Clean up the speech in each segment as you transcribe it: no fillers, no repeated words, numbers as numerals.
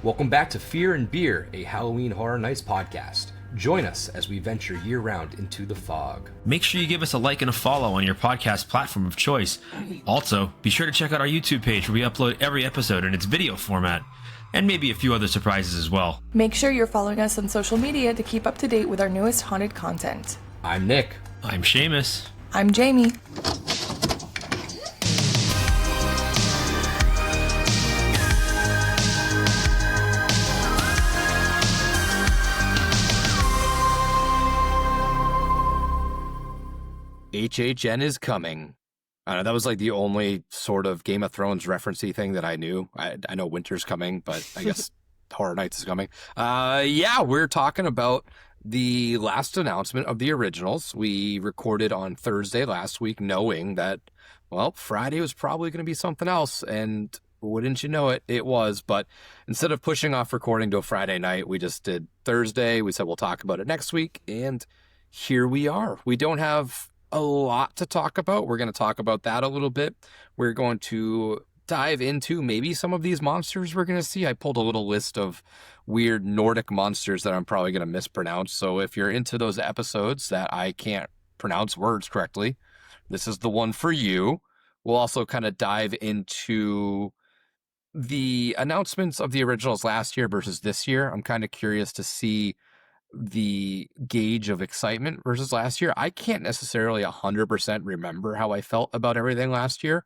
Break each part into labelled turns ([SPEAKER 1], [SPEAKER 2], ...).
[SPEAKER 1] Welcome back to Fear and Beer, a Halloween Horror Nights podcast. Join us as we venture year-round into the fog.
[SPEAKER 2] Make sure you give us a like and a follow on your podcast platform of choice. Also, be sure to check out our YouTube page where we upload every episode in its video format, and maybe a few other surprises as well.
[SPEAKER 3] Make sure you're following us on social media to keep up to date with our newest haunted content.
[SPEAKER 1] I'm Nick.
[SPEAKER 2] I'm Seamus.
[SPEAKER 3] I'm Jamie.
[SPEAKER 1] HHN is coming. I don't know, that was like the only sort of Game of Thrones referencey thing that I knew. I know winter's coming, but I guess Horror Nights is coming. We're talking about the last announcement of the originals. We recorded on Thursday last week knowing that, well, Friday was probably going to be something else, and wouldn't you know it, it was. But instead of pushing off recording to a Friday night, we just did Thursday. We said we'll talk about it next week, and here we are. We don't have a lot to talk about. We're going to talk about that a little bit. We're going to dive into maybe some of these monsters we're going to see. I pulled a little list of weird Nordic monsters that I'm probably going to mispronounce. So if you're into those episodes that I can't pronounce words correctly, this is the one for you. We'll also kind of dive into the announcements of the originals last year versus this year. I'm kind of curious to see the gauge of excitement versus last year. I can't necessarily 100% remember how I felt about everything last year,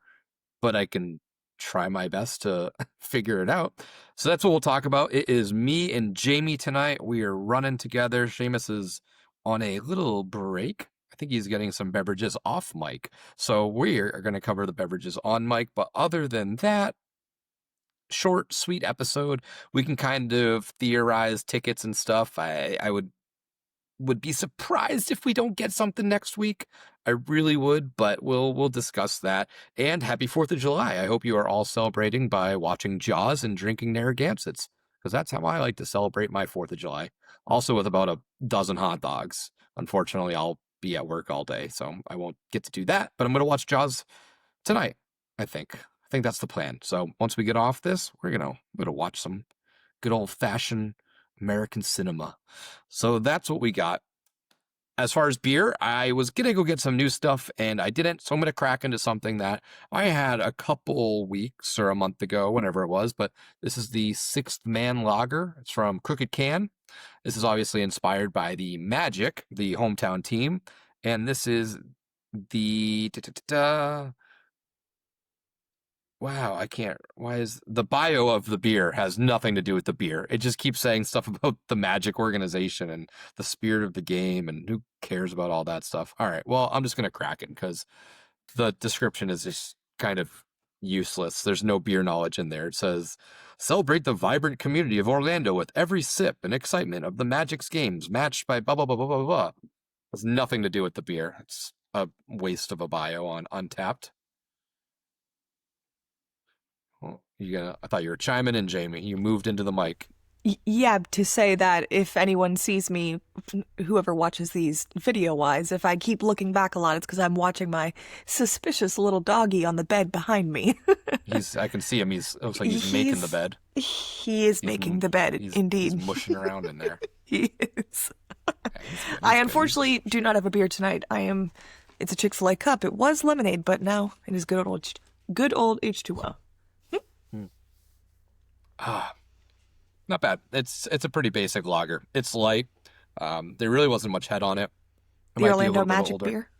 [SPEAKER 1] but I can try my best to figure it out. So that's what we'll talk about. It is me and Jamie tonight. We are running together. Seamus is on a little break. I think he's getting some beverages off mic. So we are going to cover the beverages on mic. But other than that, short, sweet episode. We can kind of theorize tickets and stuff. I would be surprised if we don't get something next week. I really would, but we'll discuss that. And happy 4th of July. I hope you are all celebrating by watching Jaws and drinking Narragansetts, because that's how I like to celebrate my 4th of July. Also with about a dozen hot dogs. Unfortunately, I'll be at work all day, so I won't get to do that. But I'm going to watch Jaws tonight, I think. I think that's the plan. So once we get off this, we're gonna watch some good old-fashioned American cinema. So that's what we got. As far as beer, I was gonna go get some new stuff, and I didn't. So I'm gonna crack into something that I had a couple weeks or a month ago, whenever it was. But this is the Sixth Man Lager. It's from Crooked Can. This is obviously inspired by the Magic, the hometown team, and this is the wow, I can't. Why is the bio of the beer has nothing to do with the beer? It just keeps saying stuff about the Magic organization and the spirit of the game, and who cares about all that stuff? All right, well, I'm just going to crack it because the description is just kind of useless. There's no beer knowledge in there. It says, celebrate the vibrant community of Orlando with every sip and excitement of the Magic's games, matched by blah, blah, blah, blah, blah, blah. It has nothing to do with the beer. It's a waste of a bio on Untapped. I thought you were chiming in, Jamie. You moved into the mic.
[SPEAKER 3] Yeah, to say that if anyone sees me, whoever watches these video-wise, if I keep looking back a lot, it's because I'm watching my suspicious little doggy on the bed behind me.
[SPEAKER 1] I can see him. It looks like he's making the bed.
[SPEAKER 3] He is making the bed, indeed.
[SPEAKER 1] He's mushing around in there.
[SPEAKER 3] He is.
[SPEAKER 1] Yeah,
[SPEAKER 3] I unfortunately do not have a beer tonight. It's a Chick-fil-A cup. It was lemonade, but now it is good old H2O.
[SPEAKER 1] Not bad. It's a pretty basic lager. It's light. There really wasn't much head on it.
[SPEAKER 3] The Orlando Magic beer?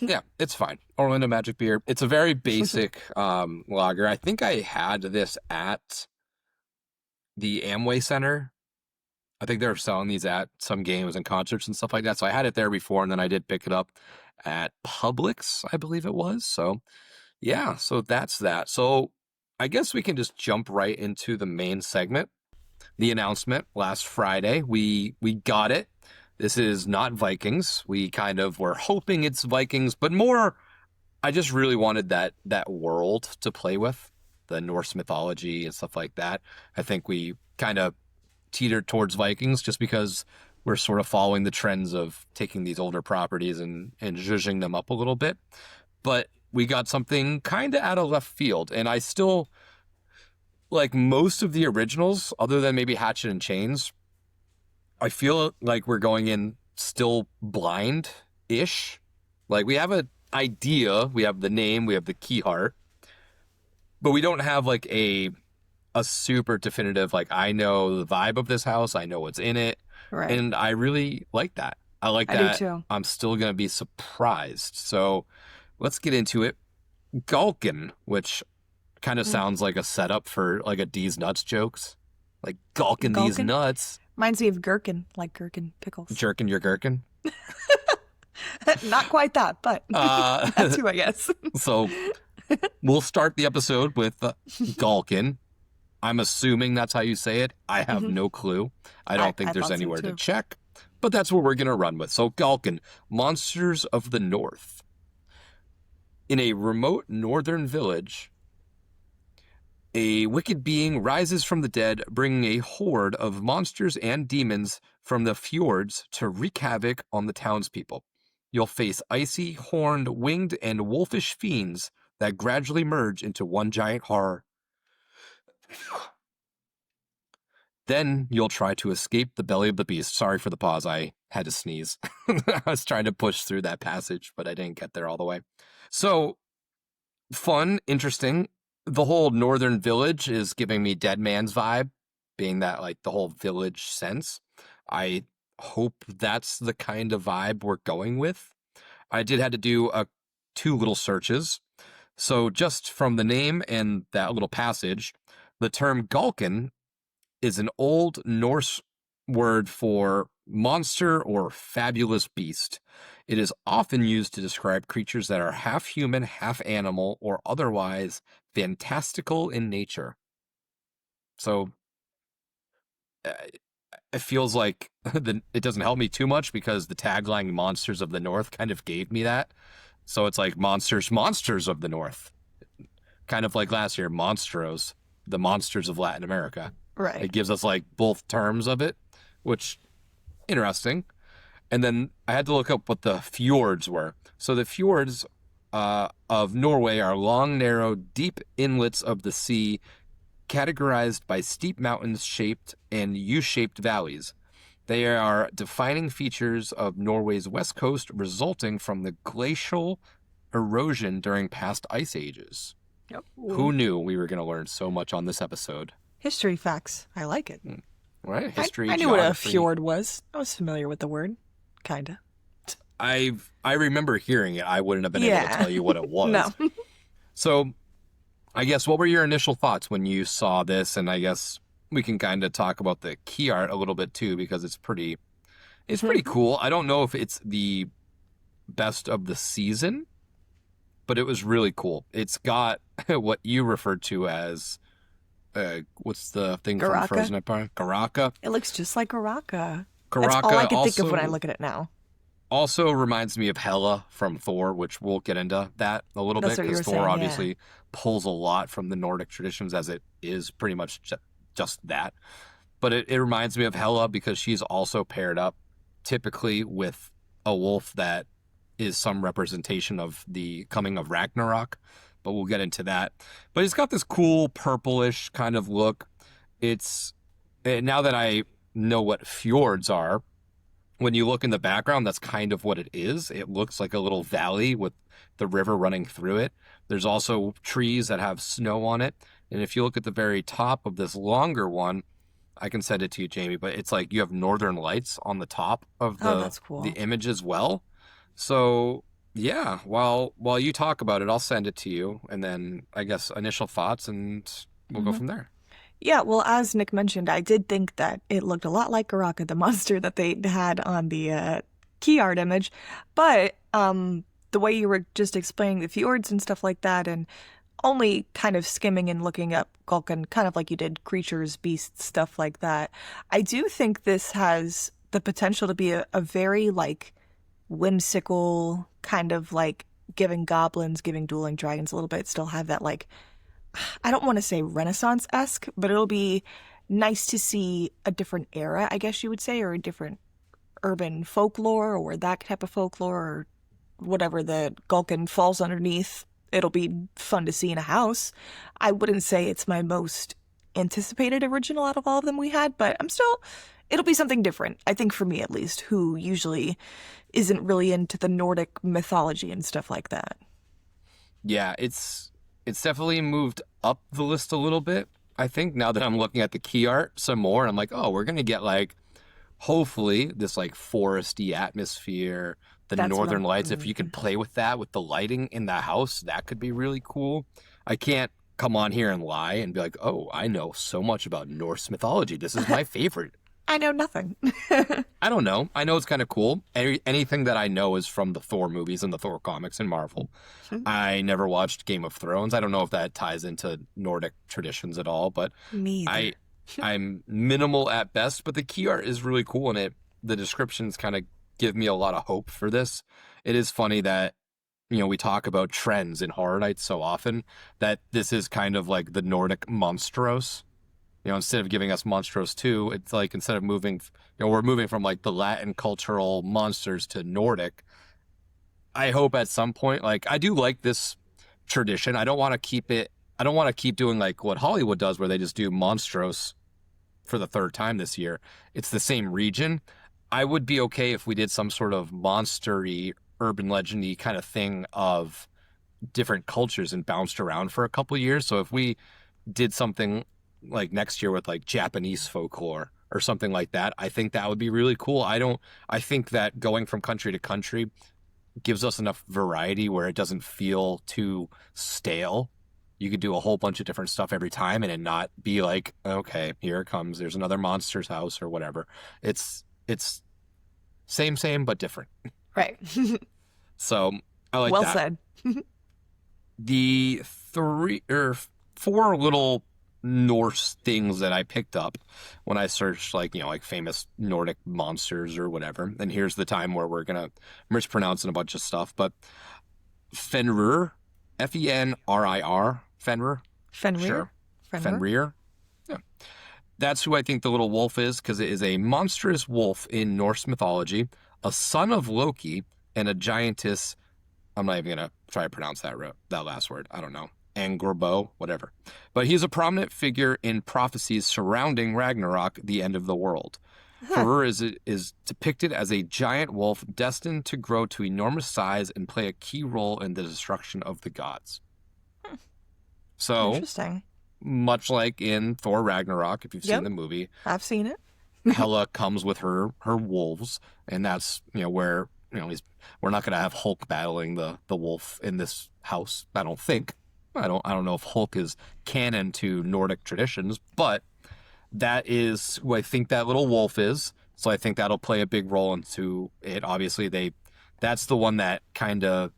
[SPEAKER 1] Yeah, it's fine. Orlando Magic beer. It's a very basic lager. I think I had this at the Amway Center. I think they were selling these at some games and concerts and stuff like that. So I had it there before, and then I did pick it up at Publix, I believe it was. So yeah, so that's that. So I guess we can just jump right into the main segment. The announcement last Friday, we got it. This is not Vikings. We kind of were hoping it's Vikings, but more, I just really wanted that world to play with, the Norse mythology and stuff like that. I think we kind of teetered towards Vikings just because we're sort of following the trends of taking these older properties and zhuzhing them up a little bit. But we got something kind of out of left field, and I still like most of the originals, other than maybe Hatchet and Chains, I feel like we're going in still blind-ish. Like we have an idea, we have the name, we have the key heart, but we don't have like a super definitive, like I know the vibe of this house, I know what's in it.
[SPEAKER 3] Right.
[SPEAKER 1] And I really like that. I like
[SPEAKER 3] I do
[SPEAKER 1] that.
[SPEAKER 3] too.
[SPEAKER 1] I'm still going to be surprised. So let's get into it. Galkin, which kind of sounds like a setup for like a D's Nuts jokes. Like Galkin these
[SPEAKER 3] Galkin?
[SPEAKER 1] nuts.
[SPEAKER 3] Reminds me of gherkin, like gherkin pickles.
[SPEAKER 1] Jerking your gherkin.
[SPEAKER 3] Not quite that, but that's who I guess.
[SPEAKER 1] So we'll start the episode with Galkin. I'm assuming that's how you say it. I have no clue. I don't think there's
[SPEAKER 3] thought so,
[SPEAKER 1] anywhere to
[SPEAKER 3] too.
[SPEAKER 1] check, but that's what we're going to run with. So Galkin, monsters of the north. In a remote northern village, a wicked being rises from the dead, bringing a horde of monsters and demons from the fjords to wreak havoc on the townspeople. You'll face icy, horned, winged, and wolfish fiends that gradually merge into one giant horror. Then you'll try to escape the belly of the beast. Sorry for the pause. I had to sneeze. I was trying to push through that passage, but I didn't get there all the way. So, fun, interesting. The whole northern village is giving me Dead Man's vibe, being that like the whole village sense. I hope that's the kind of vibe we're going with. I did have to do two little searches. So just from the name and that little passage, the term Galkin is an old Norse word for monster or fabulous beast. It is often used to describe creatures that are half human, half animal, or otherwise fantastical in nature. So it feels like it doesn't help me too much because the tagline Monsters of the North kind of gave me that. So it's like monsters of the North. Kind of like last year, Monstros, the monsters of Latin America.
[SPEAKER 3] Right.
[SPEAKER 1] It gives us like both terms of it, which interesting. And then I had to look up what the fjords were. So the fjords of Norway are long, narrow, deep inlets of the sea, categorized by steep mountains shaped and U-shaped valleys. They are defining features of Norway's west coast resulting from the glacial erosion during past ice ages.
[SPEAKER 3] Yep.
[SPEAKER 1] Who knew we were going to learn so much on this episode?
[SPEAKER 3] History facts. I like it.
[SPEAKER 1] Right? History,
[SPEAKER 3] I knew what a
[SPEAKER 1] geography.
[SPEAKER 3] fjord was. I was familiar with the word. Kinda.
[SPEAKER 1] I remember hearing it. I wouldn't have been able to tell you what it was.
[SPEAKER 3] No.
[SPEAKER 1] So, I guess what were your initial thoughts when you saw this? And I guess we can kind of talk about the key art a little bit too, because it's pretty cool. I don't know if it's the best of the season, but it was really cool. It's got what you referred to as what's the thing from
[SPEAKER 3] Garaka?
[SPEAKER 1] Frozen Empire? Garaka.
[SPEAKER 3] It looks just like Garaka.
[SPEAKER 1] Garaka
[SPEAKER 3] That's all I can think of
[SPEAKER 1] also-
[SPEAKER 3] when I look at it now.
[SPEAKER 1] Also reminds me of Hela from Thor, which we'll get into that a little
[SPEAKER 3] That's
[SPEAKER 1] bit
[SPEAKER 3] what you
[SPEAKER 1] because
[SPEAKER 3] were
[SPEAKER 1] Thor
[SPEAKER 3] saying, yeah.
[SPEAKER 1] obviously pulls a lot from the Nordic traditions as it is pretty much just that. But it reminds me of Hela because she's also paired up typically with a wolf that is some representation of the coming of Ragnarok, but we'll get into that. But it's got this cool purplish kind of look. It's now that I know what fjords are, when you look in the background, that's kind of what it is. It looks like a little valley with the river running through it. There's also trees that have snow on it. And if you look at the very top of this longer one, I can send it to you, Jamie, but it's like you have northern lights on the top of
[SPEAKER 3] that's cool.
[SPEAKER 1] the image as well. So yeah, while you talk about it, I'll send it to you, and then I guess initial thoughts, and we'll go from there.
[SPEAKER 3] Yeah, well, as Nick mentioned, I did think that it looked a lot like Garaka, the monster that they had on the key art image. But the way you were just explaining the fjords and stuff like that, and only kind of skimming and looking up Galkn, kind of like you did creatures, beasts, stuff like that, I do think this has the potential to be a very, like, whimsical, kind of like giving goblins, giving dueling dragons a little bit, still have that, like, I don't want to say Renaissance-esque, but it'll be nice to see a different era, I guess you would say, or a different urban folklore or that type of folklore or whatever the Galkn falls underneath. It'll be fun to see in a house. I wouldn't say it's my most anticipated original out of all of them we had, but it'll be something different. I think for me at least, who usually isn't really into the Nordic mythology and stuff like that.
[SPEAKER 1] Yeah, it's definitely moved up the list a little bit. I think now that I'm looking at the key art some more, I'm like, oh, we're gonna get like hopefully this like foresty atmosphere, the
[SPEAKER 3] That's what
[SPEAKER 1] northern
[SPEAKER 3] I'm
[SPEAKER 1] lights. If you could play with that with the lighting in the house, that could be really cool. I can't come on here and lie and be like, oh, I know so much about Norse mythology. This is my favorite.
[SPEAKER 3] I know nothing.
[SPEAKER 1] I don't know. I know it's kind of cool. Anything that I know is from the Thor movies and the Thor comics and Marvel. I never watched Game of Thrones. I don't know if that ties into Nordic traditions at all, but
[SPEAKER 3] Me either.
[SPEAKER 1] I'm minimal at best. But the key art is really cool, and the descriptions kind of give me a lot of hope for this. It is funny that we talk about trends in Horror Nights so often that this is kind of like the Nordic Monstros. Instead of giving us Monstros 2, it's like instead of moving, we're moving from like the Latin cultural monsters to Nordic. I hope at some point, like, I do like this tradition. I don't want to keep doing like what Hollywood does where they just do Monstros for the third time this year. It's the same region. I would be okay if we did some sort of monstery, urban legendy kind of thing of different cultures and bounced around for a couple years. So if we did something like next year with like Japanese folklore or something like that, I think that would be really cool. I think that going from country to country gives us enough variety where it doesn't feel too stale. You could do a whole bunch of different stuff every time and it not be like, okay, here it comes, there's another monster's house or whatever. It's same, but different.
[SPEAKER 3] Right.
[SPEAKER 1] So I like
[SPEAKER 3] well
[SPEAKER 1] that.
[SPEAKER 3] said.
[SPEAKER 1] The 4 little Norse things that I picked up when I searched like famous Nordic monsters or whatever. And here's the time where we're gonna mispronounce a bunch of stuff, but Fenrir, Fenrir, Fenrir,
[SPEAKER 3] Fenrir.
[SPEAKER 1] sure,
[SPEAKER 3] Fenrir.
[SPEAKER 1] Fenrir. Yeah, that's who I think the little wolf is, because it is a monstrous wolf in Norse mythology, a son of Loki, and a giantess. I'm not even gonna try to pronounce that last word. I don't know. Angrbo, whatever. But he's a prominent figure in prophecies surrounding Ragnarok, the end of the world. Fenrir is depicted as a giant wolf destined to grow to enormous size and play a key role in the destruction of the gods. So,
[SPEAKER 3] Interesting.
[SPEAKER 1] much like in Thor Ragnarok, if you've seen the movie,
[SPEAKER 3] I've seen it.
[SPEAKER 1] Hela comes with her wolves, and that's where we're not going to have Hulk battling the wolf in this house. I don't think. I don't know if Hulk is canon to Nordic traditions, but that is who I think that little wolf is. So I think that'll play a big role into it. Obviously, that's the one that kind of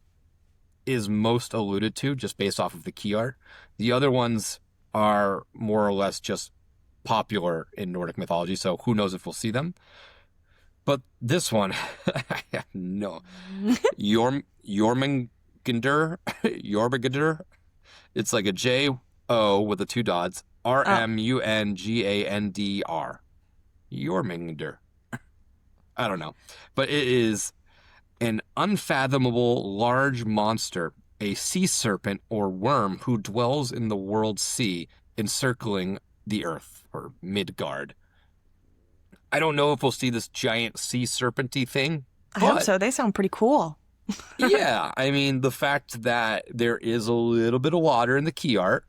[SPEAKER 1] is most alluded to just based off of the key art. The other ones are more or less just popular in Nordic mythology, so who knows if we'll see them. But this one, I have no. Jormungandr. It's like a J-O with the 2 dots. Rmungandr. Jormungandr. I don't know. But it is an unfathomable large monster, a sea serpent or worm who dwells in the world sea, encircling the earth, or Midgard. I don't know if we'll see this giant sea serpenty thing.
[SPEAKER 3] I hope so. They sound pretty cool.
[SPEAKER 1] Yeah, I mean, the fact that there is a little bit of water in the key art,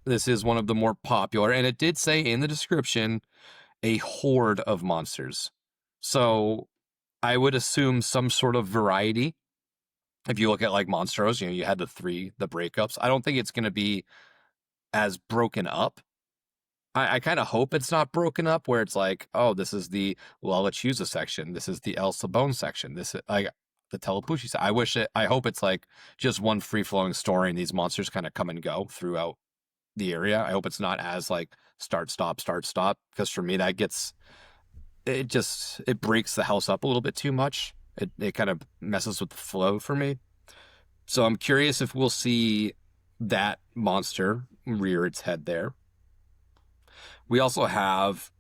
[SPEAKER 1] this is one of the more popular, and it did say in the description, a horde of monsters. So I would assume some sort of variety. If you look at like Monstros, you had the breakups. I don't think it's going to be as broken up. I kind of hope it's not broken up where it's like, oh, this is the Lalachusa section. This is the El Sabone section. This is like the Telepushi section. I hope it's like just one free flowing story and these monsters kind of come and go throughout the area. I hope it's not as like start, stop, because for me, it breaks the house up a little bit too much. It kind of messes with the flow for me. So I'm curious if we'll see that monster rear its head there. We also have,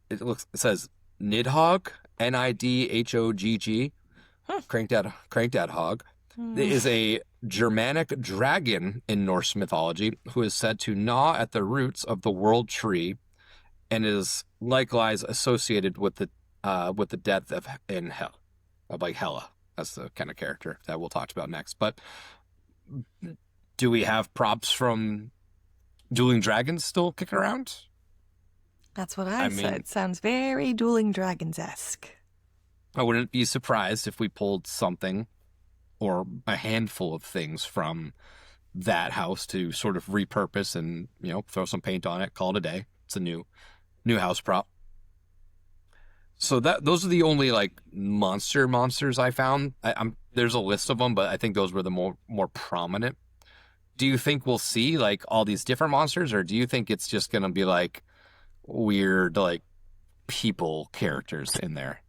[SPEAKER 1] it says Nidhogg, Nidhogg, Cranked Hog. There is a Germanic dragon in Norse mythology who is said to gnaw at the roots of the world tree and is likewise associated with the death of in hell, of like Hela. That's the kind of character that we'll talk about next. But do we have props from Dueling Dragons still kicking around?
[SPEAKER 3] That's what I said. Sounds very Dueling Dragons-esque.
[SPEAKER 1] I wouldn't be surprised if we pulled something or a handful of things from that house to sort of repurpose and, throw some paint on it, call it a day. It's a new house prop. So those are the only like monsters I found. There's a list of them, but I think those were the more prominent. Do you think we'll see like all these different monsters, or do you think it's just going to be like weird like people characters in there?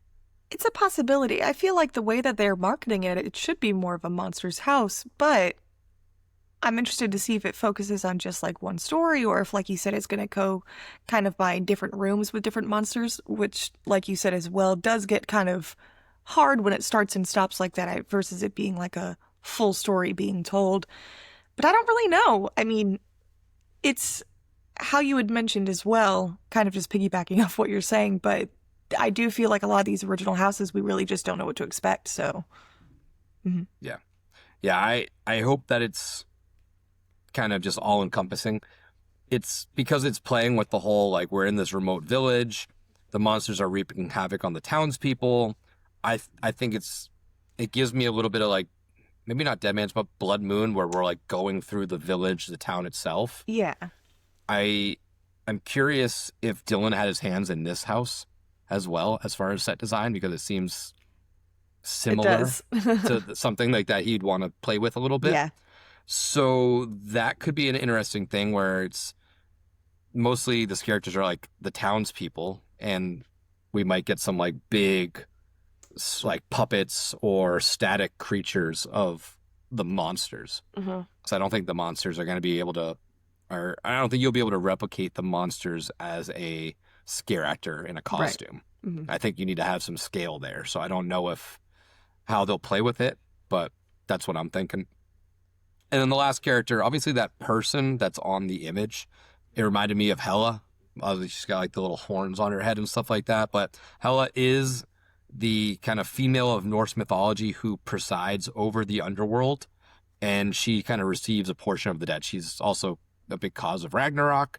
[SPEAKER 3] It's a possibility. I feel like the way that they're marketing it, it should be more of a monster's house, but I'm interested to see if it focuses on just like one story, or if, like you said, it's going to go kind of by different rooms with different monsters, which, like you said as well, does get kind of hard when it starts and stops like that versus it being like a full story being told. But I don't really know. I mean, it's how you had mentioned as well, kind of just piggybacking off what you're saying, but I do feel like a lot of these original houses, we really just don't know what to expect, so. Mm-hmm.
[SPEAKER 1] Yeah, I hope that it's kind of just all-encompassing. It's because it's playing with the whole, like, we're in this remote village, the monsters are wreaking havoc on the townspeople. I think it gives me a little bit of, like, maybe not Dead Man's, but Blood Moon, where we're, like, going through the village, the town itself.
[SPEAKER 3] Yeah.
[SPEAKER 1] I'm curious if Dylan had his hands in this house as well, as far as set design, because it seems similar to something like that he'd want to play with a little bit.
[SPEAKER 3] Yeah.
[SPEAKER 1] So that could be an interesting thing where it's mostly these characters are like the townspeople, and we might get some like big like puppets or static creatures of the monsters.
[SPEAKER 3] Mm-hmm.
[SPEAKER 1] So I don't think the monsters are going to be able to, or I don't think you'll be able to replicate the monsters as a scare actor in a costume.
[SPEAKER 3] Right. Mm-hmm.
[SPEAKER 1] I think you need to have some scale there. So I don't know how they'll play with it, but that's what I'm thinking. And then the last character, obviously that person that's on the image, it reminded me of Hela. Obviously she's got like the little horns on her head and stuff like that. But Hela is the kind of female of Norse mythology who presides over the underworld, and she kind of receives a portion of the dead. She's also a big cause of Ragnarok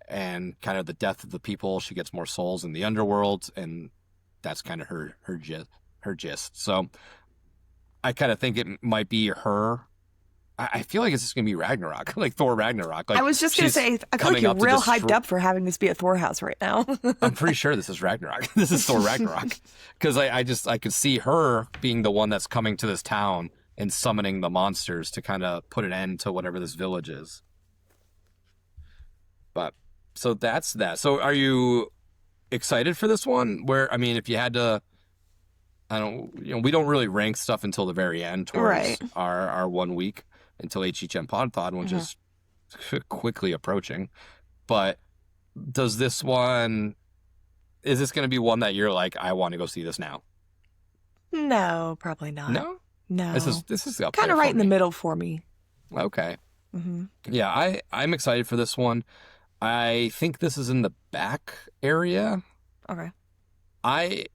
[SPEAKER 1] and kind of the death of the people. She gets more souls in the underworld, and that's kind of her gist. So I kind of think it might be her. I feel like it's just going to be Ragnarok, like Thor Ragnarok. Like,
[SPEAKER 3] I was just going to say, I feel like you're real hyped up for having this be a Thor house right now.
[SPEAKER 1] I'm pretty sure this is Ragnarok. This is Thor Ragnarok. Because I could see her being the one that's coming to this town and summoning the monsters to kind of put an end to whatever this village is. But, so that's that. So are you excited for this one? Where, I mean, if you had to, we don't really rank stuff until the very end towards our 1 week until HHM Podthon, which is quickly approaching. But is this going to be one that you're like, I want to go see this now?
[SPEAKER 3] No, probably not.
[SPEAKER 1] No?
[SPEAKER 3] No.
[SPEAKER 1] This is up
[SPEAKER 3] kind of
[SPEAKER 1] there
[SPEAKER 3] right
[SPEAKER 1] for
[SPEAKER 3] in the
[SPEAKER 1] me.
[SPEAKER 3] middle for me.
[SPEAKER 1] Okay.
[SPEAKER 3] Mm-hmm.
[SPEAKER 1] Yeah, I'm excited for this one. I think this is in the back area.
[SPEAKER 3] Okay.
[SPEAKER 1] I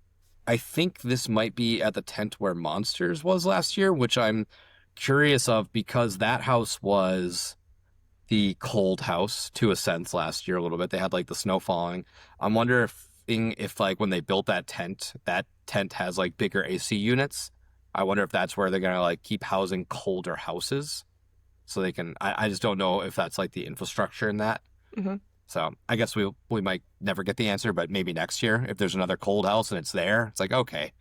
[SPEAKER 1] think this might be at the tent where Monsters was last year, which I'm curious of because that house was the cold house to a sense last year a little bit. They had like the snow falling. I'm wondering if like when they built that tent has like bigger AC units. I wonder if that's where they're going to like keep housing colder houses so they can, I just don't know if that's like the infrastructure in that.
[SPEAKER 3] Mm-hmm.
[SPEAKER 1] So I guess we might never get the answer, but maybe next year, if there's another cold house and it's there, it's like, okay,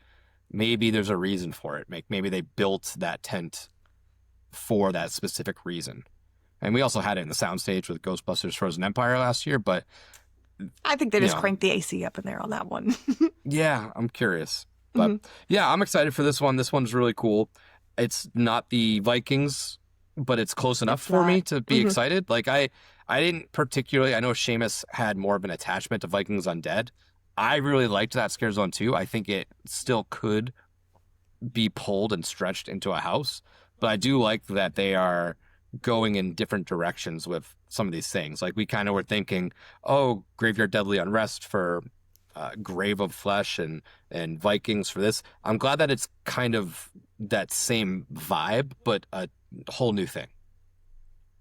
[SPEAKER 1] maybe there's a reason for it. Maybe they built that tent for that specific reason. And we also had it in the soundstage with Ghostbusters Frozen Empire last year, but
[SPEAKER 3] I think they just cranked the AC up in there on that one.
[SPEAKER 1] Yeah, I'm curious. But yeah, I'm excited for this one. This one's really cool. It's not the Vikings, but it's close enough for me to be excited. Like I didn't particularly, I know Seamus had more of an attachment to Vikings Undead. I really liked that Scare Zone too. I think it still could be pulled and stretched into a house, But I do like that they are going in different directions with some of these things. Like we kind of were thinking, oh, Graveyard Deadly Unrest for Grave of Flesh and Vikings for this. I'm glad that it's kind of that same vibe, but a whole new thing.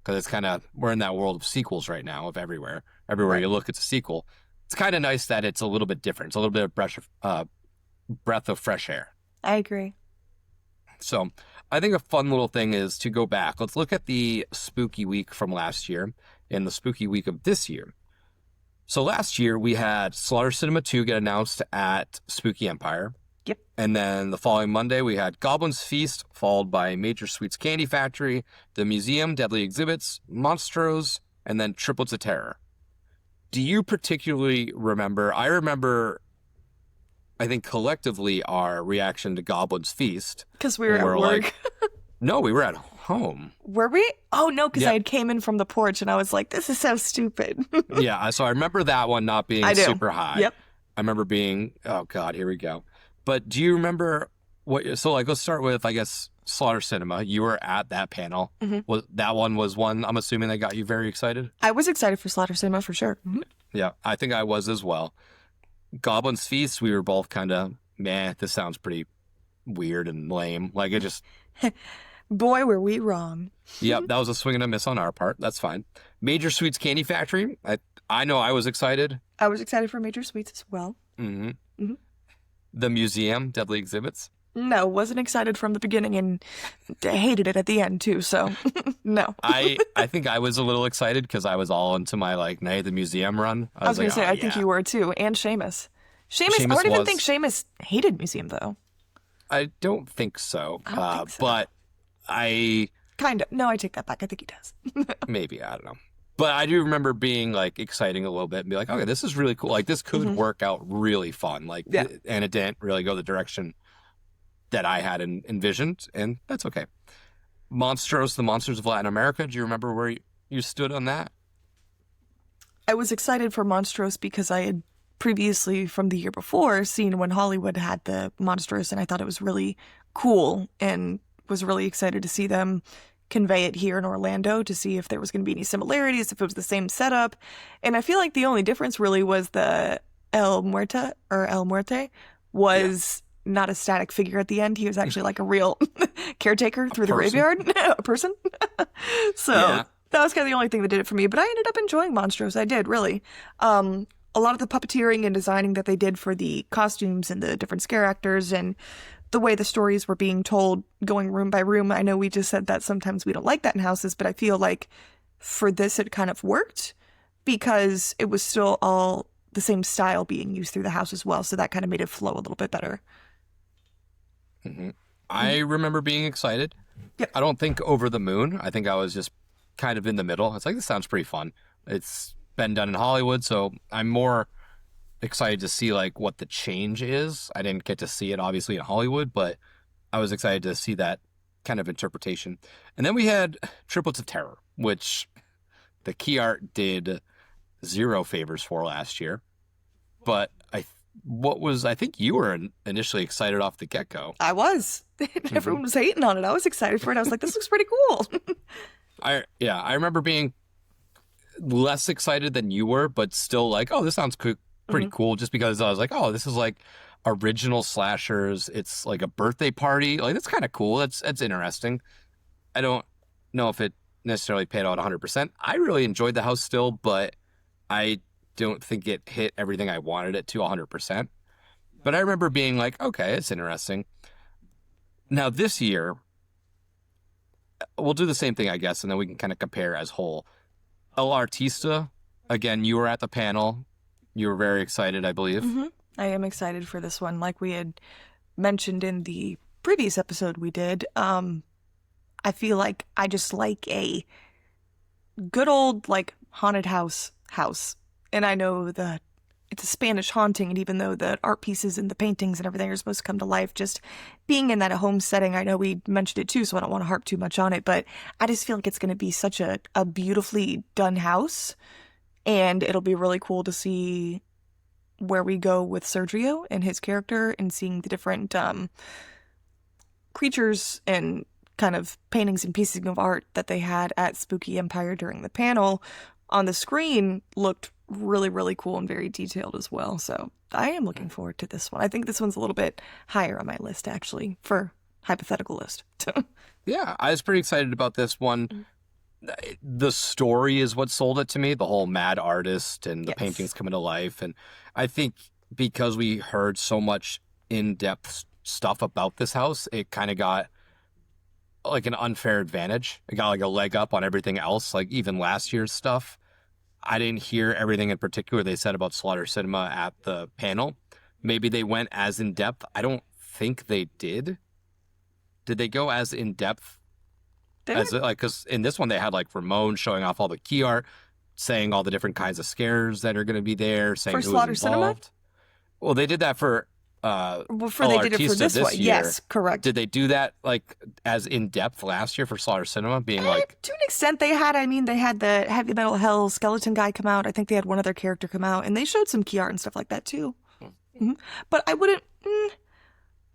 [SPEAKER 1] Because it's kind of, we're in that world of sequels right now of everywhere. Everywhere
[SPEAKER 3] Right.
[SPEAKER 1] you look, it's a sequel. It's kind of nice that it's a little bit different. It's a little bit of breath of fresh air.
[SPEAKER 3] I agree.
[SPEAKER 1] So I think a fun little thing is to go back. Let's look at the spooky week from last year and the spooky week of this year. So last year we had Slaughter Cinema 2 get announced at Spooky Empire.
[SPEAKER 3] Yep.
[SPEAKER 1] And then the following Monday we had Goblin's Feast, followed by Major Sweets Candy Factory, The Museum, Deadly Exhibits, Monstros, and then Triplets of Terror. Do you particularly remember? I remember, I think collectively our reaction to Goblin's Feast.
[SPEAKER 3] Because we were at
[SPEAKER 1] We're
[SPEAKER 3] work.
[SPEAKER 1] like- No, we were at home.
[SPEAKER 3] Were we? Oh, no, because
[SPEAKER 1] Yeah.
[SPEAKER 3] I had came in from the porch and I was like, this is so stupid.
[SPEAKER 1] Yeah, so I remember that one not being
[SPEAKER 3] I do.
[SPEAKER 1] super high.
[SPEAKER 3] Yep.
[SPEAKER 1] I remember being, oh God, here we go. But do you remember so like, let's start with, I guess, Slaughter Cinema. You were at that panel.
[SPEAKER 3] Mhm.
[SPEAKER 1] That one was one, I'm assuming, that got you very excited?
[SPEAKER 3] I was excited for Slaughter Cinema for sure. Mhm.
[SPEAKER 1] Yeah, I think I was as well. Goblin's Feast, we were both kind of, meh, this sounds pretty weird and lame. Like it just,
[SPEAKER 3] Boy, were we wrong.
[SPEAKER 1] yep, that was a swing and a miss on our part. That's fine. Major Sweets Candy Factory, I know I was excited.
[SPEAKER 3] I was excited for Major Sweets as well.
[SPEAKER 1] hmm
[SPEAKER 3] Mhm.
[SPEAKER 1] The Museum, Deadly Exhibits.
[SPEAKER 3] No, wasn't excited from the beginning and hated it at the end too, so no.
[SPEAKER 1] I think I was a little excited because I was all into my like Night at the Museum run.
[SPEAKER 3] I was going
[SPEAKER 1] like,
[SPEAKER 3] to say,
[SPEAKER 1] oh,
[SPEAKER 3] I think
[SPEAKER 1] yeah.
[SPEAKER 3] you were too, and Seamus. I
[SPEAKER 1] Seamus
[SPEAKER 3] don't even
[SPEAKER 1] was.
[SPEAKER 3] think Seamus hated Museum though.
[SPEAKER 1] I don't think so.
[SPEAKER 3] I don't think so.
[SPEAKER 1] But I
[SPEAKER 3] Kind of. No, I take that back. I think he does.
[SPEAKER 1] maybe, I don't know. But I do remember being like exciting a little bit and be like, okay, this is really cool. Like this could work out really fun. Like,
[SPEAKER 3] Yeah.
[SPEAKER 1] and it didn't really go the direction that I had envisioned, and that's okay. Monstros, the Monsters of Latin America. Do you remember where you stood on that?
[SPEAKER 3] I was excited for Monstros because I had previously, from the year before, seen when Hollywood had the Monstros, and I thought it was really cool and was really excited to see them convey it here in Orlando to see if there was going to be any similarities, if it was the same setup. And I feel like the only difference really was the El Muerte was not a static figure at the end. He was actually like a real caretaker through the
[SPEAKER 1] person.
[SPEAKER 3] graveyard, a person. So
[SPEAKER 1] Yeah.
[SPEAKER 3] that was kind of the only thing that did it for me. But I ended up enjoying Monstros. I did, really. A lot of the puppeteering and designing that they did for the costumes and the different scare actors and the way the stories were being told, going room by room. I know we just said that sometimes we don't like that in houses, but I feel like for this it kind of worked because it was still all the same style being used through the house as well. So that kind of made it flow a little bit better.
[SPEAKER 1] I remember being excited.
[SPEAKER 3] Yep.
[SPEAKER 1] I don't think over the moon. I think I was just kind of in the middle. It's like, this sounds pretty fun. It's been done in Hollywood, so I'm more excited to see like what the change is. I didn't get to see it obviously in Hollywood, but I was excited to see that kind of interpretation. And then we had Triplets of Terror, which the key art did zero favors for last year. But I think you were initially excited off the get-go.
[SPEAKER 3] I was. Everyone was hating on it. I was excited for it. I was like, this looks pretty cool.
[SPEAKER 1] I remember being less excited than you were, but still like, oh, this sounds pretty cool, just because I was like, oh, this is like original slashers. It's like a birthday party. Like, that's kind of cool. That's interesting. I don't know if it necessarily paid out 100%. I really enjoyed the house still, but I don't think it hit everything I wanted it to 100%. But I remember being like, okay, it's interesting. Now this year, we'll do the same thing, I guess, and then we can kind of compare as whole. El Artista, again, you were at the panel. You were very excited, I believe.
[SPEAKER 3] I am excited for this one. Like we had mentioned in the previous episode we did, I feel like I just like a good old like haunted house. And I know that it's a Spanish haunting, and even though the art pieces and the paintings and everything are supposed to come to life, just being in that home setting, I know we mentioned it too, so I don't want to harp too much on it, but I just feel like it's going to be such a beautifully done house, and it'll be really cool to see where we go with Sergio and his character and seeing the different creatures and kind of paintings and pieces of art that they had at Spooky Empire during the panel on the screen looked really, really cool and very detailed as well. So I am looking forward to this one. I think this one's a little bit higher on my list, actually, for hypothetical list.
[SPEAKER 1] Yeah, I was pretty excited about this one. The story is what sold it to me, the whole mad artist and the paintings coming to life. And I think because we heard so much in-depth stuff about this house, it kind of got like an unfair advantage. It got like a leg up on everything else, like even last year's stuff. I didn't hear everything in particular they said about Slaughter Cinema at the panel. Maybe they went as in-depth. I don't think they did. Did they go as in-depth? As like, because in this one they had like Ramon showing off all the key art, saying all the different kinds of scares that are going to be there, saying
[SPEAKER 3] for
[SPEAKER 1] who
[SPEAKER 3] Slaughter
[SPEAKER 1] was
[SPEAKER 3] Cinema.
[SPEAKER 1] involved. Well, they did that for
[SPEAKER 3] They did it for this one.
[SPEAKER 1] year.
[SPEAKER 3] Yes, correct.
[SPEAKER 1] Did they do that like as in depth last year for Slaughter Cinema, being like
[SPEAKER 3] to an extent they had. I mean, they had the Heavy Metal Hell skeleton guy come out. I think they had one other character come out, and they showed some key art and stuff like that too. Mm-hmm. But I wouldn't.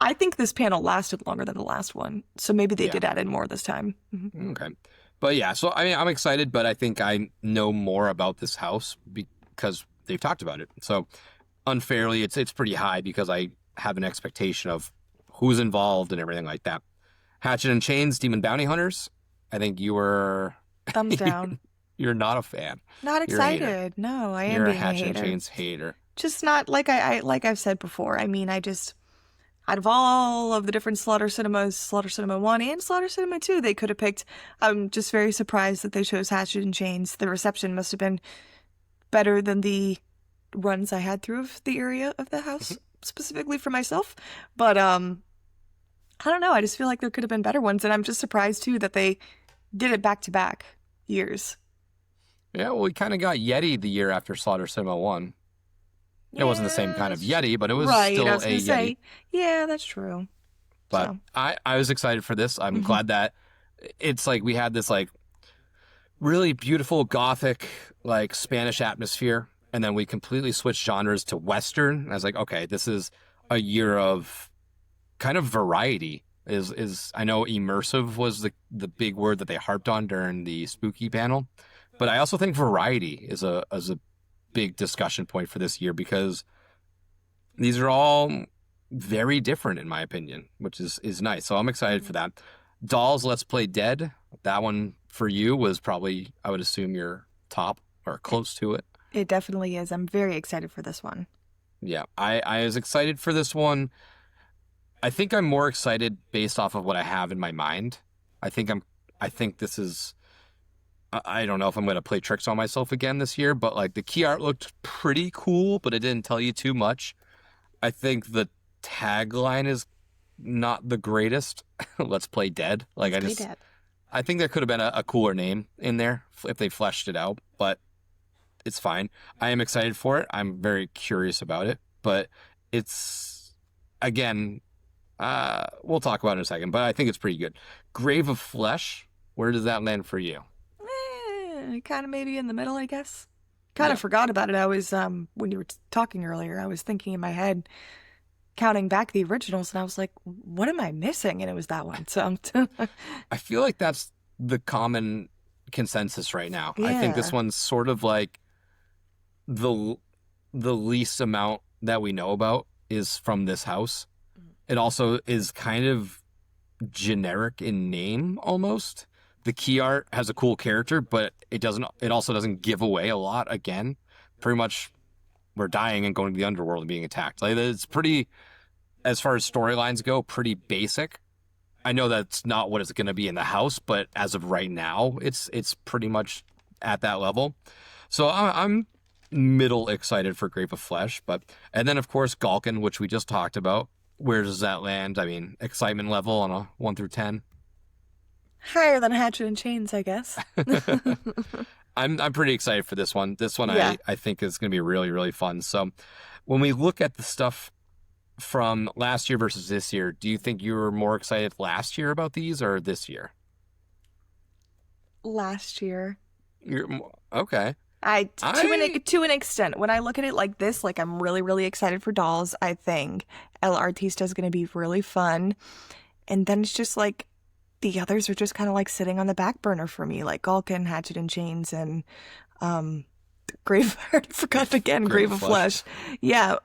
[SPEAKER 3] I think this panel lasted longer than the last one, so maybe they did add in more this time. Mm-hmm.
[SPEAKER 1] Okay. But yeah, so I mean, I'm excited, but I think I know more about this house because they've talked about it. So unfairly, it's pretty high because I have an expectation of who's involved and everything like that. Hatchet and Chains, Demon Bounty Hunters. I think you were
[SPEAKER 3] thumbs down.
[SPEAKER 1] You're not a fan.
[SPEAKER 3] Not excited. No, I am.
[SPEAKER 1] You're
[SPEAKER 3] being
[SPEAKER 1] a Hatchet
[SPEAKER 3] hater.
[SPEAKER 1] and Chains hater.
[SPEAKER 3] Just not like like I've said before. I mean, I just. Out of all of the different Slaughter Cinemas, Slaughter Cinema 1 and Slaughter Cinema 2 they could have picked, I'm just very surprised that they chose Hatchet and Chains. The reception must have been better than the runs I had through the area of the house, specifically for myself. But, I don't know, I just feel like there could have been better ones, and I'm just surprised, too, that they did it back-to-back years.
[SPEAKER 1] Yeah, well, we kind of got Yeti the year after Slaughter Cinema 1. It wasn't the same kind of Yeti, but it was still
[SPEAKER 3] I was
[SPEAKER 1] a
[SPEAKER 3] gonna
[SPEAKER 1] Yeti.
[SPEAKER 3] say, yeah, that's true.
[SPEAKER 1] But
[SPEAKER 3] So.
[SPEAKER 1] I was excited for this. I'm glad that it's like we had this like really beautiful gothic like Spanish atmosphere, and then we completely switched genres to Western. I was like, okay, this is a year of kind of variety. Is I know immersive was the big word that they harped on during the spooky panel, but I also think variety is a big discussion point for this year because these are all very different in my opinion, which is nice. So I'm excited for that. Dolls Let's Play Dead. That one for you was probably, I would assume, your top or close to it.
[SPEAKER 3] It definitely is. I'm very excited for this one.
[SPEAKER 1] Yeah, I was excited for this one. I think I'm more excited based off of what I have in my mind. I think this is, I don't know if I'm going to play tricks on myself again this year, but like the key art looked pretty cool, but it didn't tell you too much. I think the tagline is not the greatest. Let's Play Dead. Like I think there could have been a cooler name in there if they fleshed it out, but it's fine. I am excited for it. I'm very curious about it, but it's, again, we'll talk about it in a second, but I think it's pretty good. Grave of Flesh, where does that land for you?
[SPEAKER 3] Kind of maybe in the middle, I guess. Kind of forgot about it. I was, when you were talking earlier, I was thinking in my head, counting back the originals, and I was like, what am I missing? And it was that one. So
[SPEAKER 1] I feel like that's the common consensus right now. I think this one's sort of like the least amount that we know about is from this house. It also is kind of generic in name almost. The key art has a cool character, but it also doesn't give away a lot. Again, pretty much we're dying and going to the underworld and being attacked. Like it's pretty, as far as storylines go, pretty basic. I know that's not what it's going to be in the house, but as of right now, it's pretty much at that level. So I'm middle excited for Grave of Flesh, and then of course Galkin, which we just talked about. Where does that land? I mean, excitement level on a 1 through 10.
[SPEAKER 3] Higher than Hatchet and Chains, I guess.
[SPEAKER 1] I'm pretty excited for this one. This one I think is going to be really, really fun. So when we look at the stuff from last year versus this year, do you think you were more excited last year about these or this year?
[SPEAKER 3] Last year.
[SPEAKER 1] Okay.
[SPEAKER 3] To an extent, when I look at it like this, like I'm really, really excited for Dolls. I think El Artista is going to be really fun. And then it's just like the others are just kind of like sitting on the back burner for me, like Galkin, Hatchet and Chains, and Grave. I forgot again. Grave of Flesh. Yeah.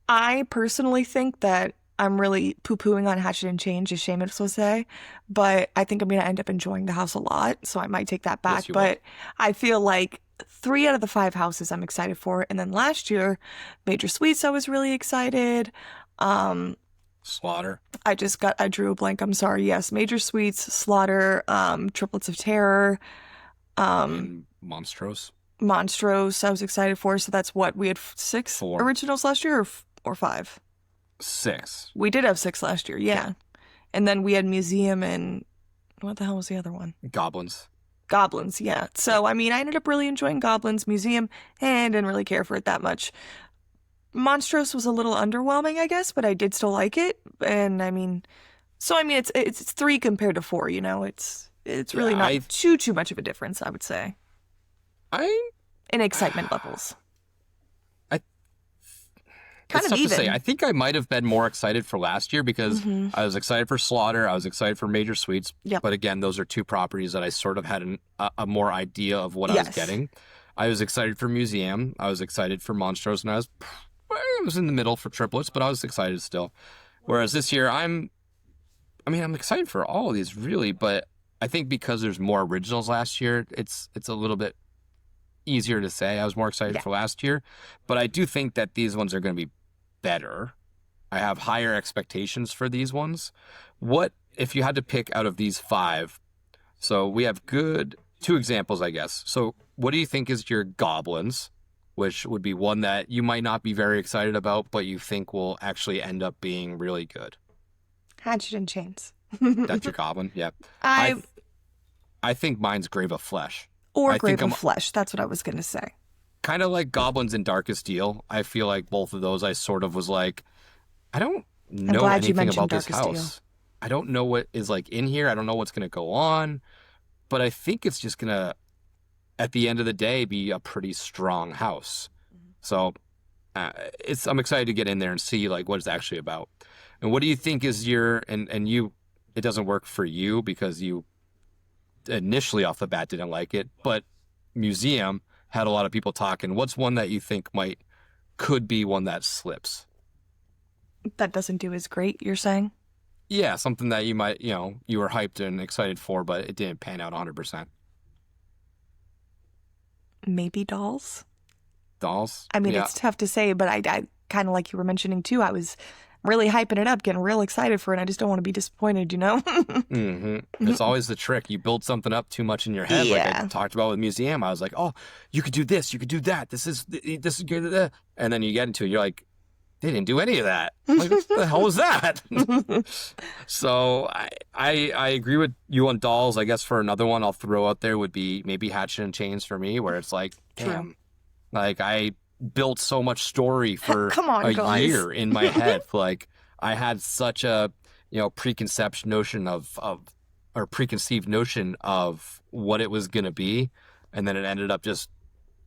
[SPEAKER 3] I personally think that I'm really poo-pooing on Hatchet and Chains, as Seamus will say, but I think I'm going to end up enjoying the house a lot, so I might take that back.
[SPEAKER 1] Yes, you
[SPEAKER 3] But I feel like 3 out of the 5 houses I'm excited for, and then last year, Major Sweets, I was really excited.
[SPEAKER 1] Slaughter.
[SPEAKER 3] I drew a blank. I'm sorry. Yes, Major Sweets, Slaughter, Triplets of Terror,
[SPEAKER 1] And Monstrose.
[SPEAKER 3] Monstrose. I was excited for. So that's what we had 6
[SPEAKER 1] 4.
[SPEAKER 3] originals last year, or 5.
[SPEAKER 1] 6.
[SPEAKER 3] We did have 6 last year. Yeah, and then we had Museum and what the hell was the other one?
[SPEAKER 1] Goblins.
[SPEAKER 3] Goblins. Yeah. So I mean, I ended up really enjoying Goblins. Museum, and didn't really care for it that much. Monstrose was a little underwhelming, I guess, but I did still like it. And I mean, it's 3 compared to 4. You know, it's really
[SPEAKER 1] Yeah,
[SPEAKER 3] not too much of a difference, I would say, in excitement levels. Kind
[SPEAKER 1] It's
[SPEAKER 3] of
[SPEAKER 1] tough
[SPEAKER 3] even.
[SPEAKER 1] to say. I think I might have been more excited for last year because I was excited for Slaughter. I was excited for Major Sweets.
[SPEAKER 3] Yep.
[SPEAKER 1] But again, those are 2 properties that I sort of had a more idea of what I was
[SPEAKER 3] Yes.
[SPEAKER 1] getting. I was excited for Museum. I was excited for Monstrose, and I was in the middle for Triplets, but I was excited still. Whereas this year, I'm excited for all of these really, but I think because there's more originals last year, it's a little bit easier to say. I was more excited for last year, but I do think that these ones are going to be better. I have higher expectations for these ones. What if you had to pick out of these 5? So we have 2 examples, I guess. So what do you think is your Goblins, which would be one that you might not be very excited about, but you think will actually end up being really good?
[SPEAKER 3] Hatchet and Chains.
[SPEAKER 1] That's your Goblin? Yeah. I think mine's Grave of Flesh. I
[SPEAKER 3] Grave
[SPEAKER 1] think
[SPEAKER 3] of Flesh. That's what I was going to say.
[SPEAKER 1] Kind of like Goblins and Darkest Deal. I feel like both of those I sort of was like, I don't know
[SPEAKER 3] glad you
[SPEAKER 1] anything
[SPEAKER 3] mentioned
[SPEAKER 1] about this
[SPEAKER 3] Darkest
[SPEAKER 1] house. I don't know what is like in here. I don't know what's going to go on. But I think it's just going to, at the end of the day, be a pretty strong house. So I'm excited to get in there and see like what it's actually about. And what do you think is and you, it doesn't work for you because you initially off the bat didn't like it, but Museum had a lot of people talking. What's one that you think could be one that slips?
[SPEAKER 3] That doesn't do as great, you're saying?
[SPEAKER 1] Yeah, something that you might, you were hyped and excited for, but it didn't pan out 100%.
[SPEAKER 3] Maybe Dolls?
[SPEAKER 1] Dolls?
[SPEAKER 3] I mean,
[SPEAKER 1] Yeah.
[SPEAKER 3] it's tough to say, but I kind of like you were mentioning too, I was really hyping it up, getting real excited for it. And I just don't want to be disappointed, you know?
[SPEAKER 1] It's always the trick. You build something up too much in your head. Like I talked about with Museum. I was like, oh, you could do this, you could do that. This is good. And then you get into it, you're like, they didn't do any of that. Like, what the hell was that? So I agree with you on Dolls. I guess for another one I'll throw out there would be maybe Hatchet and Chains for me, where it's like, damn, like I built so much story for
[SPEAKER 3] Come on,
[SPEAKER 1] a
[SPEAKER 3] guys.
[SPEAKER 1] year in my head. Like I had such a preconceived notion of what it was gonna be, and then it ended up just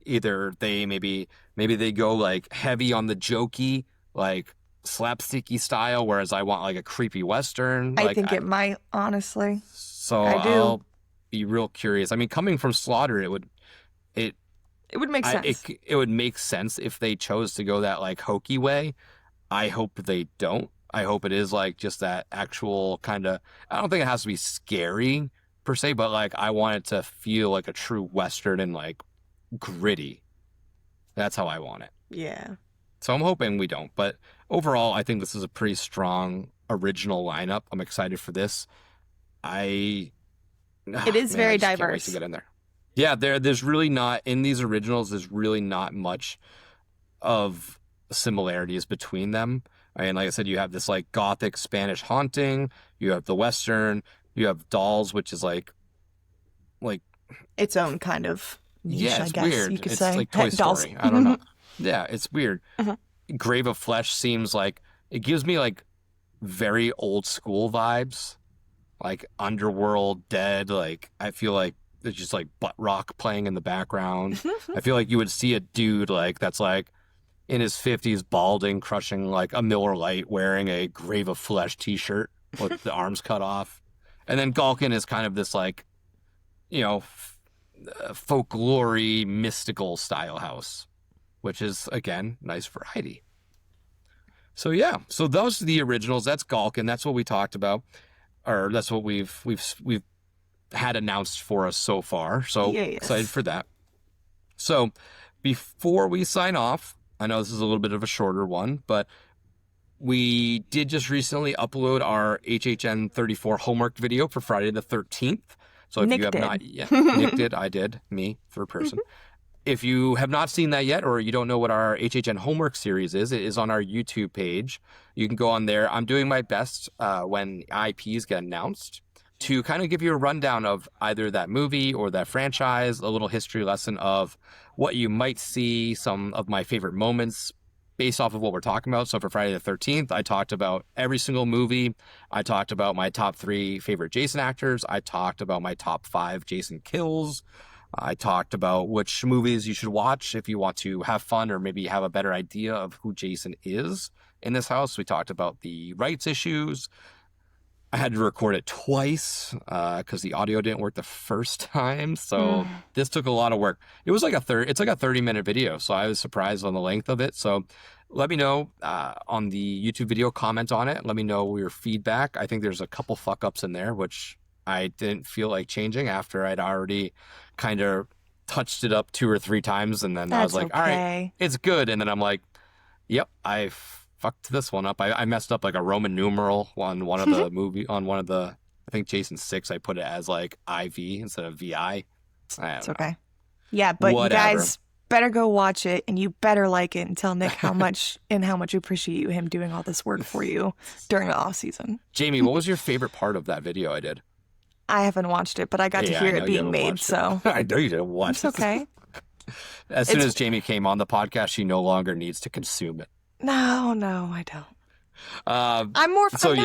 [SPEAKER 1] either they maybe they go like heavy on the jokey, like slapsticky style, whereas I want like a creepy Western.
[SPEAKER 3] I think it might, honestly.
[SPEAKER 1] So
[SPEAKER 3] I do.
[SPEAKER 1] I'll be real curious. I mean, coming from Slaughter, it would
[SPEAKER 3] make sense.
[SPEAKER 1] It would make sense if they chose to go that like hokey way. I hope they don't. I hope it is like just that actual kind of, I don't think it has to be scary per se, but like I want it to feel like a true Western and like gritty. That's how I want it.
[SPEAKER 3] Yeah.
[SPEAKER 1] So I'm hoping we don't. But overall, I think this is a pretty strong original lineup. I'm excited for this.
[SPEAKER 3] It is very
[SPEAKER 1] I just can't wait
[SPEAKER 3] diverse.
[SPEAKER 1] to get in there. Yeah, there's really not, in these originals, there's really not much of similarities between them. I mean, like I said, you have this like gothic Spanish haunting, you have the Western, you have Dolls, which is like
[SPEAKER 3] Its own kind of niche,
[SPEAKER 1] yeah,
[SPEAKER 3] I
[SPEAKER 1] it's
[SPEAKER 3] guess
[SPEAKER 1] weird.
[SPEAKER 3] you could
[SPEAKER 1] It's
[SPEAKER 3] say.
[SPEAKER 1] like Toy
[SPEAKER 3] Dolls.
[SPEAKER 1] Story. I don't know. Yeah, it's weird. Grave of Flesh seems like, it gives me like very old school vibes, like Underworld, Dead. Like I feel like there's just like butt rock playing in the background. I feel like you would see a dude like that's like in his 50s, balding, crushing like a Miller Lite, wearing a Grave of Flesh t-shirt with the arms cut off. And then Galkin is kind of this like, you know, folklory, mystical style house, which is, again, nice variety. So yeah, so those are the originals. That's Galkin. That's what we talked about, or that's what we've had announced for us so far. So excited for that. So before we sign off, I know this is a little bit of a shorter one, but we did just recently upload our HHN 34 homework video for Friday the 13th. So if
[SPEAKER 3] Nick
[SPEAKER 1] you have
[SPEAKER 3] did.
[SPEAKER 1] not yet, Nick did, I did, me, third person. If you have not seen that yet, or you don't know what our HHN homework series is, it is on our YouTube page. You can go on there. I'm doing my best when IPs get announced to kind of give you a rundown of either that movie or that franchise, a little history lesson of what you might see, some of my favorite moments based off of what we're talking about. So for Friday the 13th, I talked about every single movie. I talked about my top 3 favorite Jason actors. I talked about my top 5 Jason kills. I talked about which movies you should watch if you want to have fun or maybe have a better idea of who Jason is in this house. We talked about the rights issues. I had to record it twice because the audio didn't work the first time. So this took a lot of work. It was like it's like a 30-minute video. So I was surprised on the length of it. So let me know on the YouTube video, comment on it. Let me know your feedback. I think there's a couple fuck ups in there, which I didn't feel like changing after I'd already kind of touched it up 2 or 3 times. And then I was like, all right, it's good. And then I'm like, yep, I fucked this one up. I messed up like a Roman numeral on one of the I think Jason 6, I put it as like IV instead of VI.
[SPEAKER 3] It's okay. Yeah, but you guys better go watch it and you better like it and tell Nick how much you appreciate him doing all this work for you during the off season.
[SPEAKER 1] Jamie, what was your favorite part of that video I did?
[SPEAKER 3] I haven't watched it, but I got to hear it being made, so.
[SPEAKER 1] I know you didn't watch it.
[SPEAKER 3] It's okay.
[SPEAKER 1] As soon as Jamie came on the podcast, she no longer needs to consume it.
[SPEAKER 3] No, I don't. I'm more.
[SPEAKER 1] So
[SPEAKER 3] I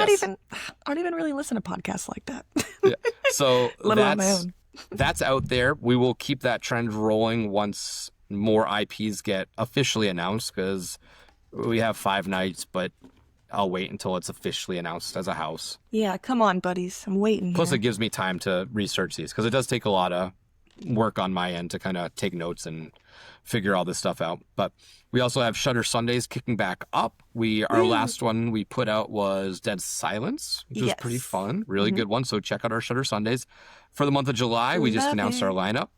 [SPEAKER 3] don't even really listen to podcasts like that.
[SPEAKER 1] Yeah. So
[SPEAKER 3] Let alone my own.
[SPEAKER 1] That's out there. We will keep that trend rolling once more IPs get officially announced, because we have 5 nights, but I'll wait until it's officially announced as a house.
[SPEAKER 3] Yeah, come on, buddies. I'm waiting.
[SPEAKER 1] Plus, it gives me time to research these, because it does take a lot of work on my end to kind of take notes and figure all this stuff out. But we also have Shutter Sundays kicking back up. Our last one we put out was Dead Silence, which was pretty fun. Really good one. So check out our Shutter Sundays. For the month of July, we just announced our lineup.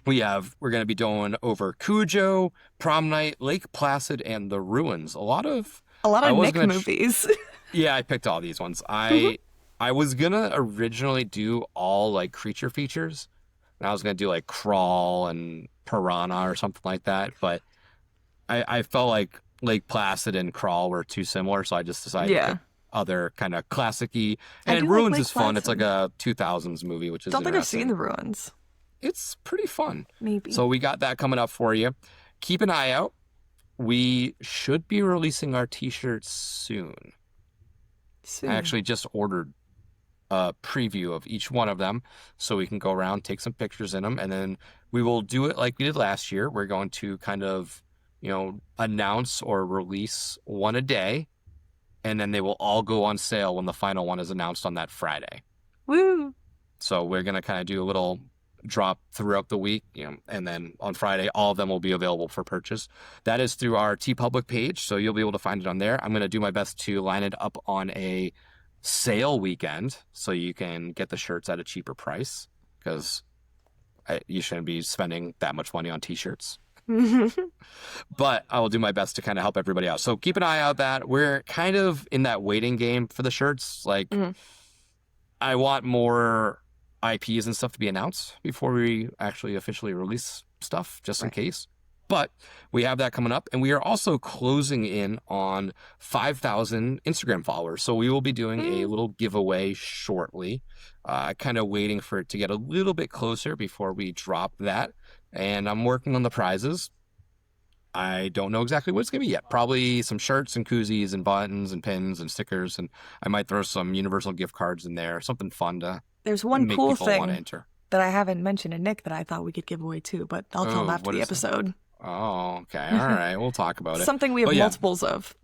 [SPEAKER 1] We're going to be going over Cujo, Prom Night, Lake Placid, and The Ruins. A lot of
[SPEAKER 3] Nick movies.
[SPEAKER 1] Yeah, I picked all these ones. I was going to originally do all like creature features. And I was going to do like Crawl and Piranha or something like that. But I felt like Lake Placid and Crawl were too similar. So I just decided to pick other kind of classic-y. And Ruins is fun. It's like a 2000s movie, which is
[SPEAKER 3] Don't think I've seen The Ruins.
[SPEAKER 1] It's pretty fun.
[SPEAKER 3] Maybe.
[SPEAKER 1] So we got that coming up for you. Keep an eye out. We should be releasing our t-shirts soon. I actually just ordered a preview of each one of them so we can go around, take some pictures in them, and then we will do it like we did last year. We're going to kind of, announce or release one a day, and then they will all go on sale when the final one is announced on that Friday.
[SPEAKER 3] Woo!
[SPEAKER 1] So we're going to kind of do a little drop throughout the week, and then on Friday, all of them will be available for purchase. That is through our TeePublic page, so you'll be able to find it on there. I'm going to do my best to line it up on a sale weekend so you can get the shirts at a cheaper price, because you shouldn't be spending that much money on t-shirts. But I will do my best to kind of help everybody out. So keep an eye out. That we're kind of in that waiting game for the shirts. Like, I want more IPs and stuff to be announced before we actually officially release stuff, just in case. But we have that coming up, and we are also closing in on 5,000 Instagram followers. So we will be doing a little giveaway shortly, kind of waiting for it to get a little bit closer before we drop that. And I'm working on the prizes. I don't know exactly what it's going to be yet. Probably some shirts and koozies and buttons and pins and stickers, and I might throw some Universal gift cards in there, something fun to
[SPEAKER 3] There's one
[SPEAKER 1] make
[SPEAKER 3] cool
[SPEAKER 1] people
[SPEAKER 3] thing
[SPEAKER 1] want to enter.
[SPEAKER 3] that I haven't mentioned to Nick that I thought we could give away too, but I'll tell him after the episode.
[SPEAKER 1] Oh, okay. All right. We'll talk about it.
[SPEAKER 3] Something we have multiples of.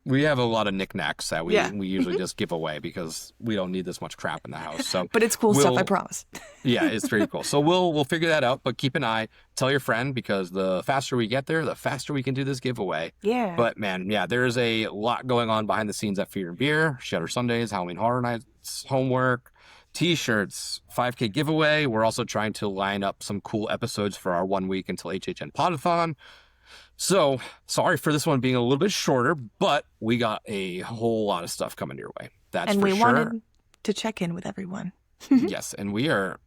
[SPEAKER 1] We have a lot of knickknacks that we
[SPEAKER 3] Yeah.
[SPEAKER 1] we usually just give away because we don't need this much crap in the house. So,
[SPEAKER 3] But it's cool stuff, I promise.
[SPEAKER 1] yeah, it's very cool. So we'll figure that out. But keep an eye. Tell your friend because the faster we get there, the faster we can do this giveaway.
[SPEAKER 3] Yeah.
[SPEAKER 1] But man, yeah, there's a lot going on behind the scenes at Fear and Beer, Shutter Sundays, Halloween Horror Nights, homework, T-shirts, 5K giveaway. We're also trying to line up some cool episodes for our 1 week until HHN Podathon. So, sorry for this one being a little bit shorter, but we got a whole lot of stuff coming your way. That's
[SPEAKER 3] and
[SPEAKER 1] for
[SPEAKER 3] we
[SPEAKER 1] sure.
[SPEAKER 3] wanted to check in with everyone.
[SPEAKER 1] Yes, and we are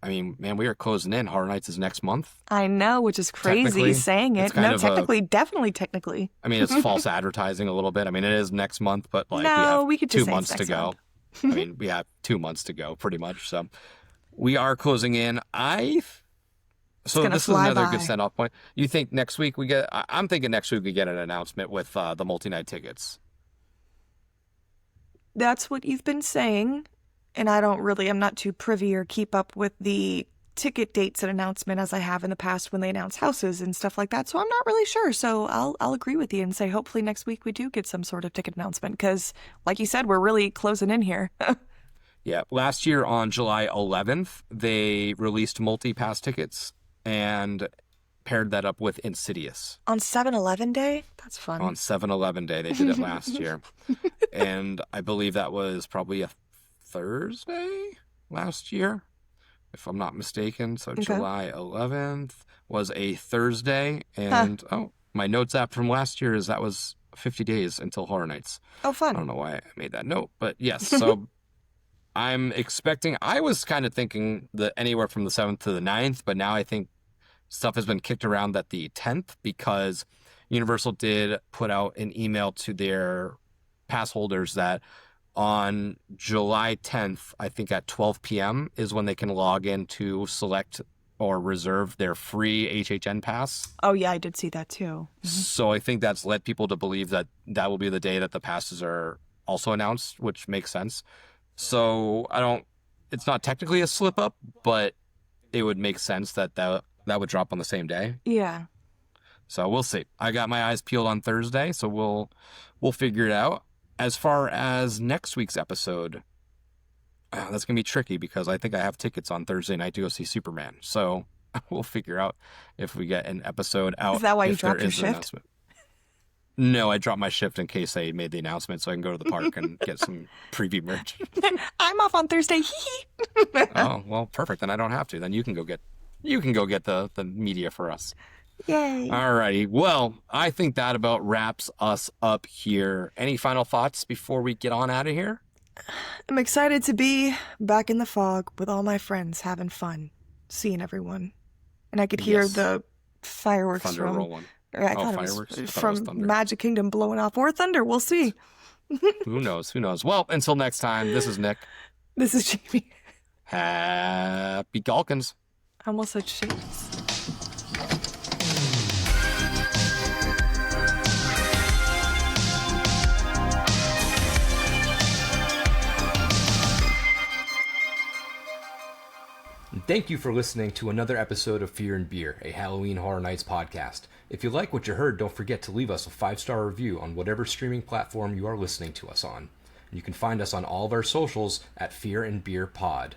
[SPEAKER 1] closing in. Horror Nights is next month.
[SPEAKER 3] I know, which is crazy
[SPEAKER 1] Technically,
[SPEAKER 3] saying
[SPEAKER 1] it's
[SPEAKER 3] it.
[SPEAKER 1] kind
[SPEAKER 3] No,
[SPEAKER 1] of
[SPEAKER 3] technically, definitely technically.
[SPEAKER 1] I mean, it's false advertising a little bit. I mean, it is next month, but like
[SPEAKER 3] No,
[SPEAKER 1] we
[SPEAKER 3] we
[SPEAKER 1] have
[SPEAKER 3] could
[SPEAKER 1] 2
[SPEAKER 3] just say
[SPEAKER 1] months
[SPEAKER 3] it's
[SPEAKER 1] to
[SPEAKER 3] next
[SPEAKER 1] go.
[SPEAKER 3] month.
[SPEAKER 1] I mean, we have 2 months to go pretty much. So we are closing in. So
[SPEAKER 3] gonna
[SPEAKER 1] this is
[SPEAKER 3] fly
[SPEAKER 1] another
[SPEAKER 3] by.
[SPEAKER 1] good send-off point. You think next week we get... I'm thinking next week we get an announcement with the multi-night tickets.
[SPEAKER 3] That's what you've been saying, and I'm not too privy or keep up with the ticket dates and announcement as I have in the past when they announce houses and stuff like that. So I'm not really sure. So I'll agree with you and say hopefully next week we do get some sort of ticket announcement because, like you said, we're really closing in here.
[SPEAKER 1] Yeah, last year on July 11th, they released multi-pass tickets and paired that up with Insidious.
[SPEAKER 3] On 7-Eleven Day? That's fun.
[SPEAKER 1] On 7-Eleven Day, they did it last year. And I believe that was probably a Thursday last year, if I'm not mistaken. So
[SPEAKER 3] Okay.
[SPEAKER 1] July 11th was a Thursday. And, my notes app from last year is that was 50 days until Horror Nights.
[SPEAKER 3] Oh,
[SPEAKER 1] I
[SPEAKER 3] fun.
[SPEAKER 1] don't know why I made that note, but yes. So I'm expecting, I was kind of thinking that anywhere from the 7th to the 9th, but now I think stuff has been kicked around at the 10th because Universal did put out an email to their pass holders that on July 10th, I think at 12 p.m. is when they can log in to select or reserve their free HHN pass.
[SPEAKER 3] Oh, yeah, I did see that too.
[SPEAKER 1] So I think that's led people to believe that that will be the day that the passes are also announced, which makes sense. So it's not technically a slip up, but it would make sense that would drop on the same day.
[SPEAKER 3] Yeah.
[SPEAKER 1] So we'll see. I got my eyes peeled on Thursday, so we'll figure it out. As far as next week's episode, that's going to be tricky because I think I have tickets on Thursday night to go see Superman. So we'll figure out if we get an episode out.
[SPEAKER 3] Is that why you
[SPEAKER 1] if there
[SPEAKER 3] dropped your
[SPEAKER 1] is an
[SPEAKER 3] shift?
[SPEAKER 1] announcement. No, I dropped my shift in case they made the announcement so I can go to the park and get some preview merch.
[SPEAKER 3] I'm off on Thursday.
[SPEAKER 1] Oh, well, perfect. Then I don't have to. Then you can go get the media for us.
[SPEAKER 3] Yay.
[SPEAKER 1] Alrighty. Well, I think that about wraps us up here. Any final thoughts before we get on out of here?
[SPEAKER 3] I'm excited to be back in the fog with all my friends having fun, seeing everyone. And I could hear
[SPEAKER 1] Yes.
[SPEAKER 3] the fireworks
[SPEAKER 1] Thunder
[SPEAKER 3] from
[SPEAKER 1] rolling.
[SPEAKER 3] I thought
[SPEAKER 1] fireworks?
[SPEAKER 3] it
[SPEAKER 1] I
[SPEAKER 3] was
[SPEAKER 1] thought it was
[SPEAKER 3] from
[SPEAKER 1] thunder.
[SPEAKER 3] Magic Kingdom blowing off, or thunder. We'll see.
[SPEAKER 1] Who knows? Who knows? Well, until next time, this is Nick.
[SPEAKER 3] This is Jamie.
[SPEAKER 1] Happy Galkins.
[SPEAKER 3] I almost said shapes.
[SPEAKER 1] Thank you for listening to another episode of Fear and Beer, a Halloween Horror Nights podcast. If you like what you heard, don't forget to leave us a 5-star review on whatever streaming platform you are listening to us on. You can find us on all of our socials at Fear and Beer Pod.